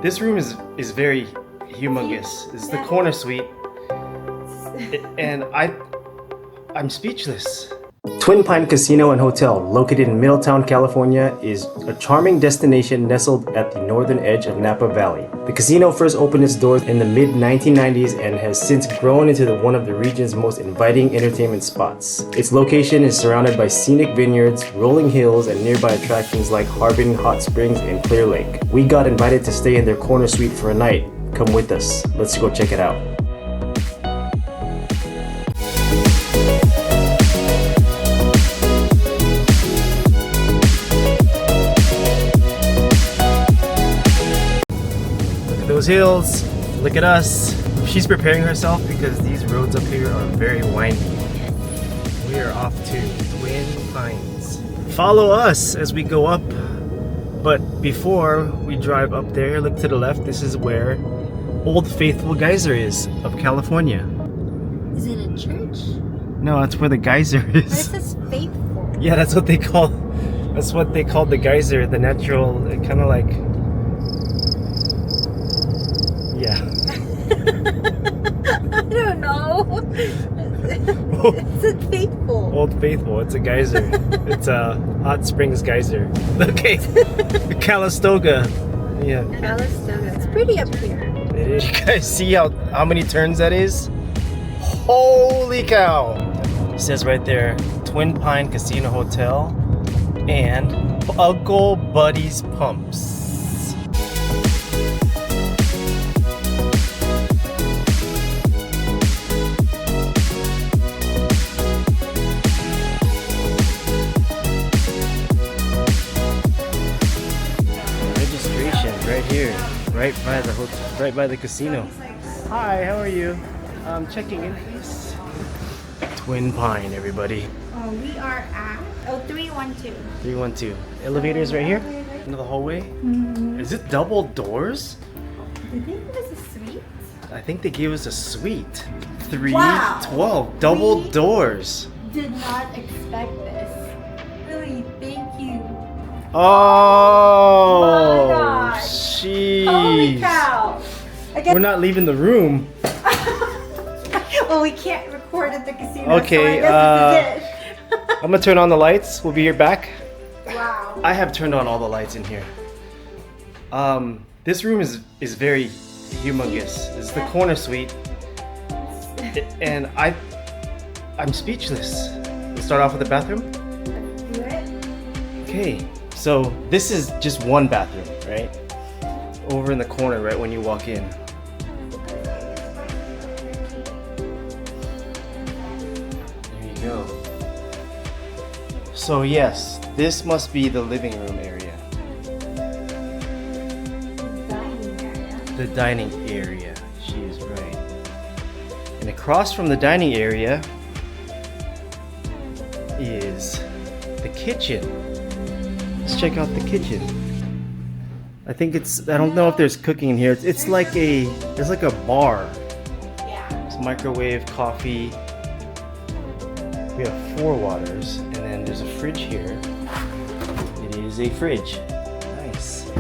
This room is very humongous. It's the corner suite, and I'm speechless. Twin Pine Casino and Hotel, located in Middletown, California, is a charming destination nestled at the northern edge of Napa Valley. The casino first opened its doors in the mid-1990s and has since grown into one of the region's most inviting entertainment spots. Its location is surrounded by scenic vineyards, rolling hills, and nearby attractions like Harbin Hot Springs and Clear Lake. We got invited to stay in their corner suite for a night. Come with us. Let's go check it out. Those hills, look at us. She's preparing herself because these roads up here are very windy. We are off to Twin Pines. Follow us as we go up. But before we drive up there, look to the left. This is where Old Faithful Geyser is of California. Is it a church? No, that's where the geyser is. But it says faithful. Yeah, that's what they call the geyser, the natural, kind of like. Yeah. I don't know. It's faithful. Old Faithful. It's a geyser. It's a hot springs geyser. Okay. Calistoga. Yeah. Calistoga. It's pretty up here. It is. You guys see how many turns that is? Holy cow! It says right there, Twin Pine Casino Hotel and Uncle Buddy's Pumps. Right here, right by the casino. Hi, how are you? Checking in, please. Twin Pine, everybody. We are at 312. 312. Elevators right here into the hallway. Mm-hmm. Is it double doors? Did they give us a suite? I think they gave us a suite. 312, Wow. double We doors. Did not expect this. Really, thank you. Oh, My gosh. jeez. Holy cow! We're not leaving the room. Well, we can't record at the casino. Okay, so I guess this is it. I'm gonna turn on the lights. We'll be right back. Wow. I have turned on all the lights in here. This room is very humongous. It's the corner suite, and I'm speechless. Let's start off with the bathroom. Do it. Okay, so this is just one bathroom, right? Over in the corner, right when you walk in. There you go. So yes, this must be the living room area. Dining area. The dining area. She is right. And across from the dining area is the kitchen. Let's check out the kitchen. I don't know if there's cooking in here. It's like a bar. Yeah. It's microwave, coffee. We have 4 waters, and then there's a fridge here. It is a fridge. Nice.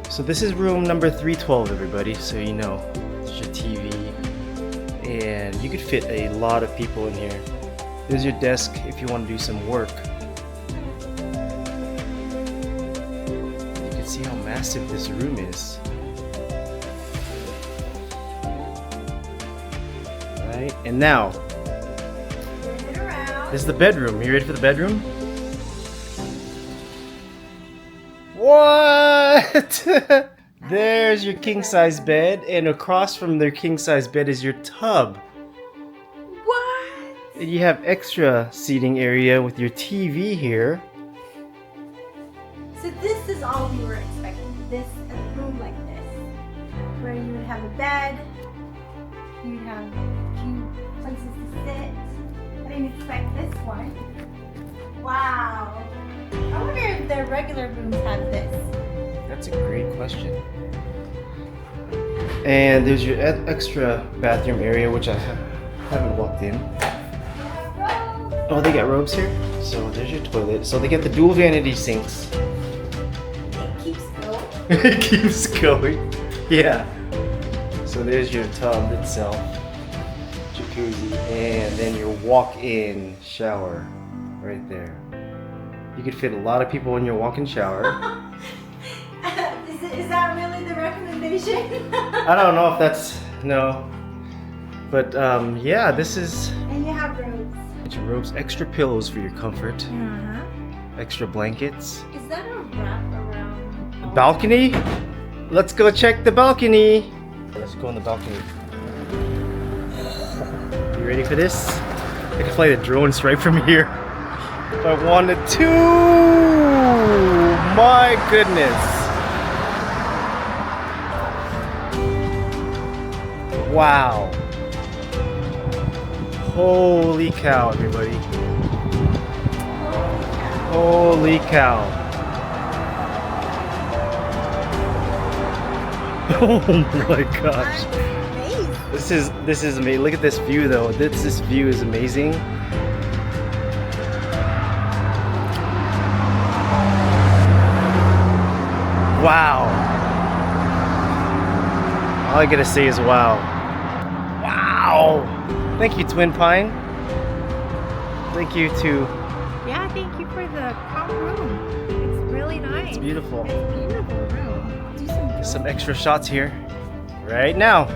So this is room number 312, everybody, so you know. There's your TV, and you could fit a lot of people in here. There's your desk if you want to do some work. You can see how massive this room is. Right, and now, Turn it around. this is the bedroom. You ready for the bedroom? What? There's your king-size bed, and across from their king-size bed is your tub. What? And you have extra seating area with your TV here. So this is all we were expecting. A room like this, where you would have a bed, you would have a few places to sit. I didn't expect this one. Wow. I wonder if their regular rooms have this. That's a great question. And there's your extra bathroom area, which I haven't walked in. Oh, they got robes here? So there's your toilet. So they get the dual vanity sinks. keeps going. It keeps going. Yeah. So there's your tub itself, jacuzzi, and then your walk-in shower right there. You could fit a lot of people in your walk-in shower. Is that really the recommendation? I don't know if that's no, but yeah, this is. And you have robes. Extra robes, extra pillows for your comfort, extra blankets. Is that a wrap around? Balcony? Let's go check the balcony. Let's go on the balcony. You ready for this? I can fly the drones right from here if I wanted to. My goodness. Wow. Holy cow, everybody. Holy cow. Oh my gosh. This is amazing. Look at this view though. This view is amazing. Wow. All I gotta say is wow. Wow. Thank you, Twin Pine. Thank you to. Yeah, thank you for the calm room. It's really nice. It's beautiful. It's a beautiful room. Do Some extra shots here right now.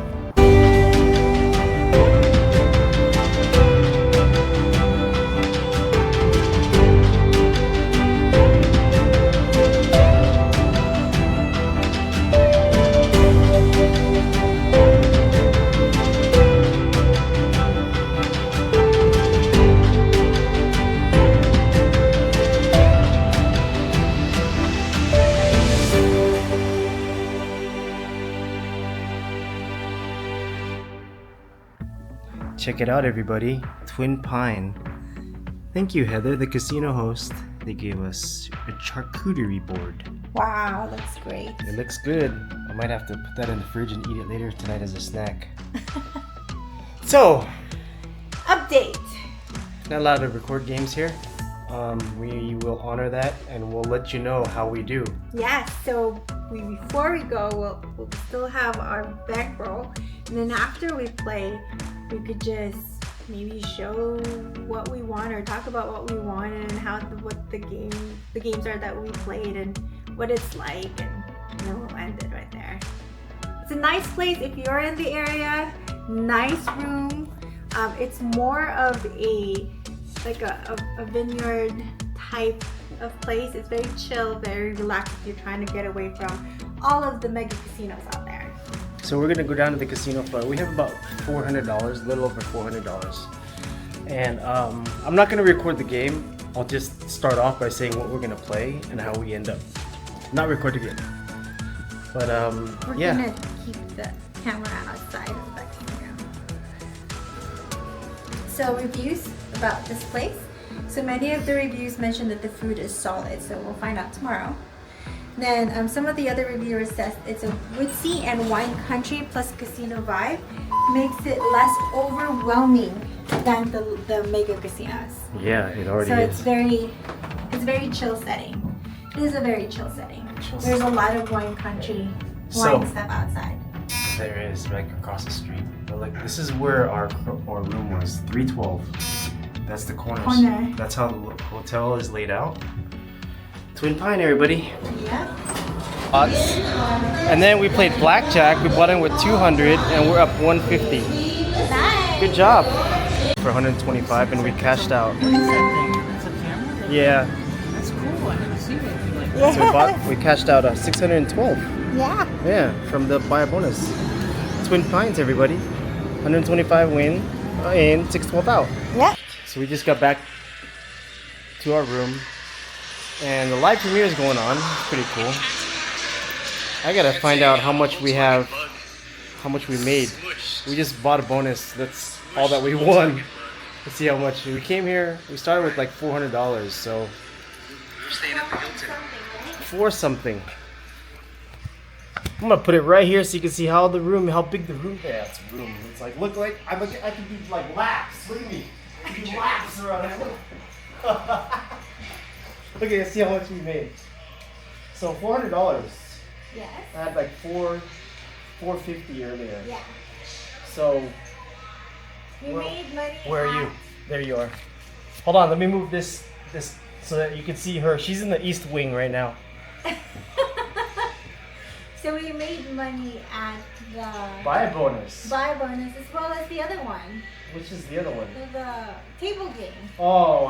Check it out, everybody. Twin Pine. Thank you, Heather, the casino host. They gave us a charcuterie board. Wow, that's great. It looks good. I might have to put that in the fridge and eat it later tonight as a snack. So, Update. not allowed to record games here. We will honor that and we'll let you know how we do. Yeah, so before we go, we'll still have our bankroll. And then after we play, we could just maybe show what we want or talk about what we want and what the games are that we played and what it's like, and then we'll end it right there. It's a nice place if you're in the area. Nice room. It's more of a vineyard type of place. It's very chill, very relaxed if you're trying to get away from all of the mega casinos out there. So we're gonna go down to the casino floor. We have about $400, a little over $400. And I'm not gonna record the game. I'll just start off by saying what we're gonna play and how we end up. Not record the game. But We're yeah. gonna keep the camera outside of the casino. So reviews about this place. So many of the reviews mention that the food is solid, so we'll find out tomorrow. Then some of the other reviewers says it's a woodsy and wine country plus casino vibe, makes it less overwhelming than the mega casinos. Yeah, it already So is. it's very chill setting. It is a very chill setting. There's a lot of wine country wine stuff outside. There is, like across the street. But like this is where our room was, 312. That's the corners. Corner. That's how the hotel is laid out. Twin Pine, everybody. Yeah. And then we played blackjack. We bought in with 200 and we're up 150. Nice. Good job. For 125 and we cashed out. That's a camera? Yeah. That's cool. I never seen anything like that. Yeah. So we cashed out 612. Yeah. Yeah, from the buy a bonus. Twin Pines, everybody. 125 win in, 612 out. Yeah. So we just got back to our room and the live premiere is going on. It's pretty cool. I gotta find out how much we have, how much we made. We just bought a bonus. That's all that we won. Let's see how much. We came here, we started with like $400, so for something. I'm gonna put it right here so you can see how big the room. Yeah, it's a room. It's like I could do like laps. Look at me. I can do laps around it. Look at it. See how much we made. So $400. Yes. I had like $450 earlier. Yeah. So We made money. where are you? There you are. Hold on, let me move this so that you can see her. She's in the east wing right now. So we made money at the Buy bonus. buy bonus as well as the other one, Which is the other one? the table game, Oh,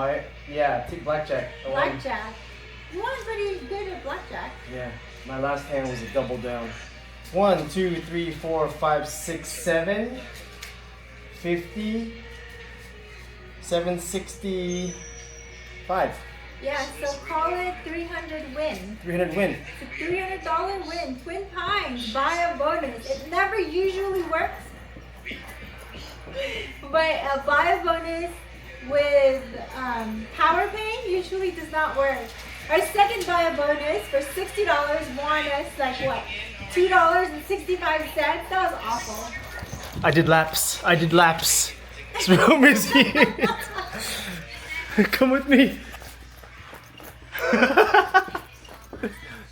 take blackjack. I won. blackjack. You want pretty good at blackjack. Yeah, my last hand was a double down. 1, 2, 3, 4, 5, 6, 7, 50, 765. Yeah, so call it 300 win. 300 win. It's a $300 win. Twin Pines, buy a bonus. It never usually works. But a buy a bonus with Power Pay usually does not work. Our second buy a bonus for $60 won us like what? $2.65? That was awful. I did laps. This room is huge. Come with me.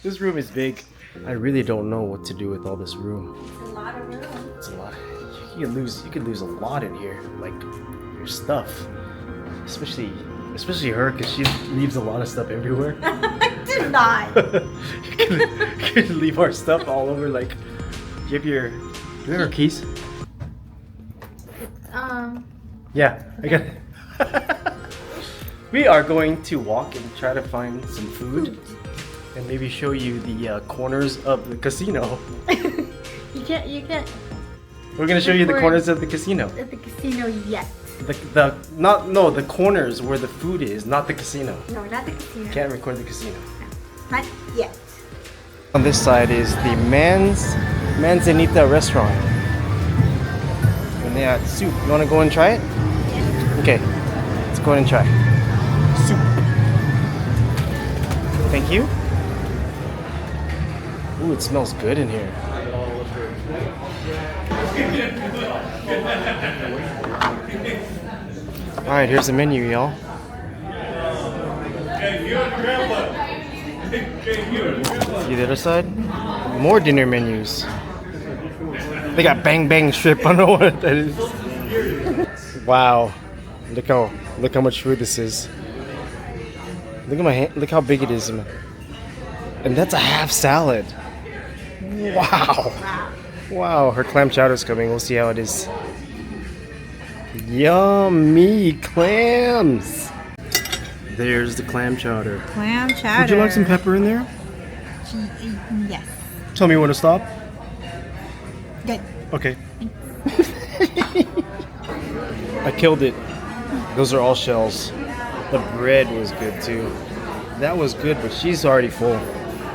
This room is big. I really don't know what to do with all this room. It's a lot of room. It's a lot. You could lose a lot in here, like your stuff. Especially her, because she leaves a lot of stuff everywhere. I did not. you can leave our stuff all over. Like, do you have our keys? Yeah, I got it. We are going to walk and try to find some food and maybe show you the corners of the casino. You can't. We're gonna show you the corners of the casino. At the casino yet. The corners where the food is, not the casino. No, not the casino. Can't record the casino. Not yet. On this side is the Manzanita Restaurant. And they got soup. You wanna go and try it? Yes. Okay, let's go ahead and try. Soup. Thank you. Ooh, it smells good in here. Alright, here's the menu, y'all. See the other side? More dinner menus. They got bang bang shrimp. I don't know what that is. Wow. Look how much food this is. Look at my hand. Look how big it is. And that's a half salad. Wow. Wow, her clam chowder's coming. We'll see how it is. Yummy clams. There's the clam chowder. Clam chowder. Would you like some pepper in there? Yes. Tell me when to stop. Good. Okay. I killed it. Those are all shells. The bread was good too. That was good, but she's already full.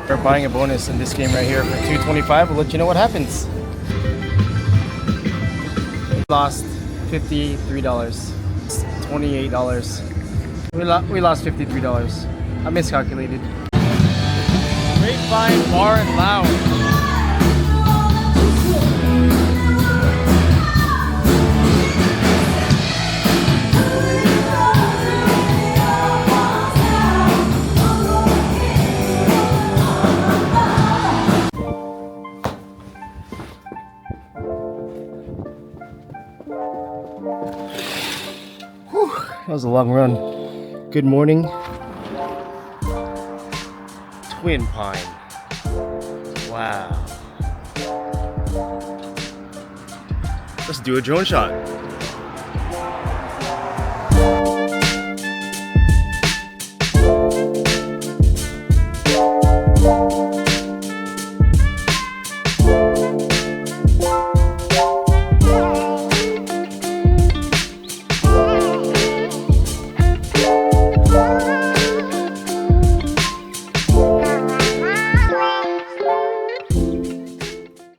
We're buying a bonus in this game right here for $2.25. We'll let you know what happens. Lost $53. $28. We lost $53. I miscalculated. Grapevine Bar Lounge. That was a long run. Good morning. Twin Pine. Wow. Let's do a drone shot.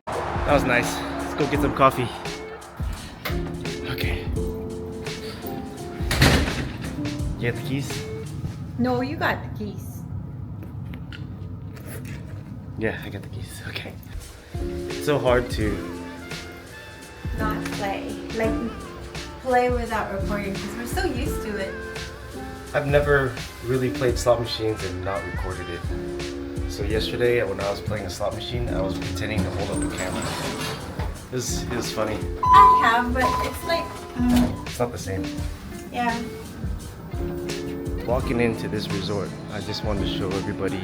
That was nice. Let's go get some coffee. Okay. You got the keys? No, you got the keys. Yeah, I got the keys. Okay. It's so hard to Not play. Like, play without recording because we're so used to it. I've never really played slot machines and not recorded it. So yesterday when I was playing a slot machine, I was pretending to hold up the camera. It was funny. I have, but it's like, It's not the same. yeah. Walking into this resort, I just wanted to show everybody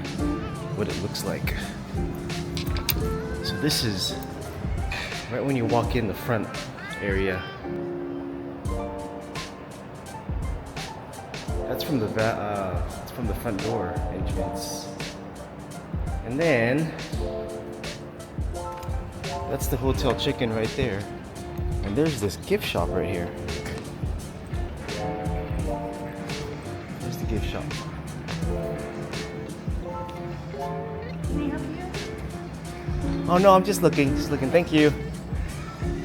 what it looks like. So this is right when you walk in the front area. That's from the it's from the front door entrance. And then that's the hotel chicken right there. And there's this gift shop right here. There's the gift shop. Can I help you? Oh no, I'm just looking, thank you.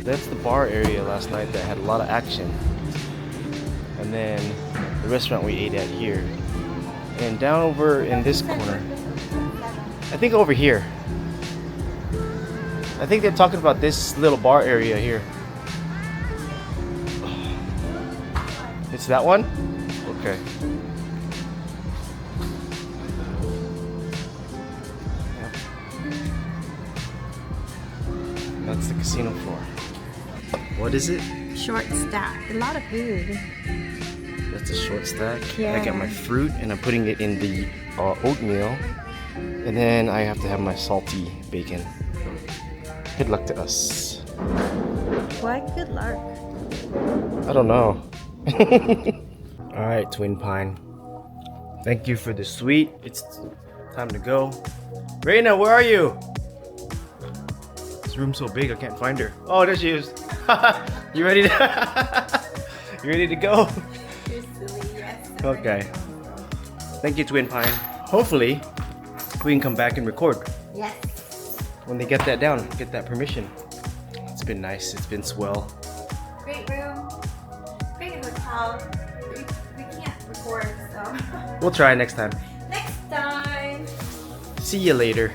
That's the bar area last night that had a lot of action. And then the restaurant we ate at here. And down over in this corner, I think over here. I think they're talking about this little bar area here. It's that one? Okay. Yeah. That's the casino floor. What is it? Short stack. A lot of food. That's a short stack. Yeah. I got my fruit and I'm putting it in the oatmeal. And then I have to have my salty bacon. Good luck to us. Why good luck? I don't know. Alright, Twin Pine. Thank you for the sweet. It's time to go. Reina, where are you? This room's so big I can't find her. Oh, there she is. You ready to You ready to go? You're silly, yes. Okay. Thank you, Twin Pine. Hopefully, we can come back and record Yes. when they get that down, get that permission. It's been nice. It's been swell. Great room. Great hotel. We can't record, so. We'll try next time. Next time. See you later.